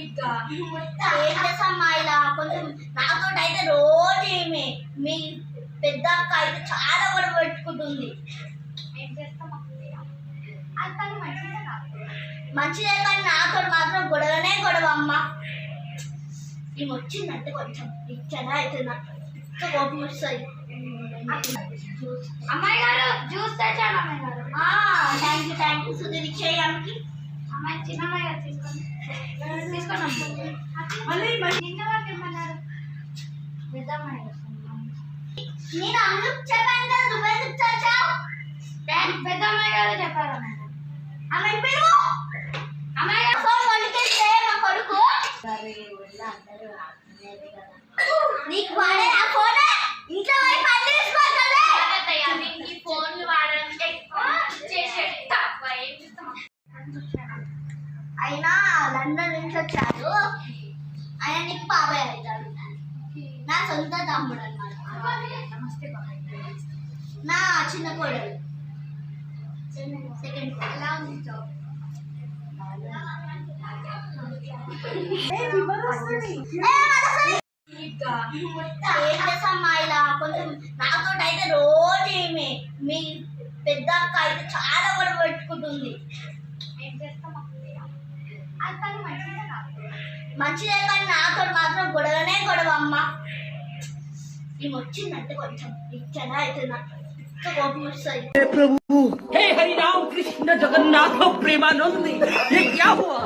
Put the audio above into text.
ఏం చేస్తామ్మా ఇలా కొంచెం నాతో అయితే రోజు ఏమి మీ పెద్ద అక్క అయితే చాలా గొడవ పెట్టుకుంటుంది. మంచిదే కానీ నాతో మాత్రం గొడవనే గొడవ అమ్మ. ఈమె వచ్చిందంటే కొంచెం ఇచ్చనా అయితే నాకు కోపం వస్తుంది. అమ్మాయి గారు జ్యూస్ తెచ్చాను. అమ్మాయి గారు థ్యాంక్ యూ సుధీర్ ఇచ్చేయడానికి. అమ్మాయి చిన్నమ్మాయి గారు తీసుకోండి. పెద్దమ్మాయి నేను అందుకు చెప్పాను కదా నువ్వే తెచ్చావు. పెద్దమ్మాయి గారు చెప్పారు. ఆమె పేరు అమ్మాయి గారు ఫోన్ వండుకేస్తే మా కొడుకు నీకు వాడే ఆ ఫోన్ ఇంట్లో పోయి పని చేసుకోవాలి. ఫోన్లు వాడడం అయినా లండన్ నుంచి వచ్చాడు. ఆయన నీకు బాబాయ్ అవుతాడు. నా సొంత తమ్ముడు అన్నమాట. నా చిన్న కోడలు సెకండ్ కోడలు. ఎలా ఉంది జాబ్? ఏం చేస్తామ్మా ఇలా కొంచెం నాతో అయితే రోజు ఏమి మీ పెద్ద అక్క అయితే చాలా గొడవ పెట్టుకుంటుంది. మంచిదే కానీ నాతో మాత్రం గొడవనే గొడవ అమ్మ. ఈమె వచ్చిందంటే కొంచెం ఇచ్చనా అయితే నాకు కోపం వస్తుంది. प्रभु हे हरि राम कृष्ण जगन्नाथ प्रेमानंद ये क्या हुआ?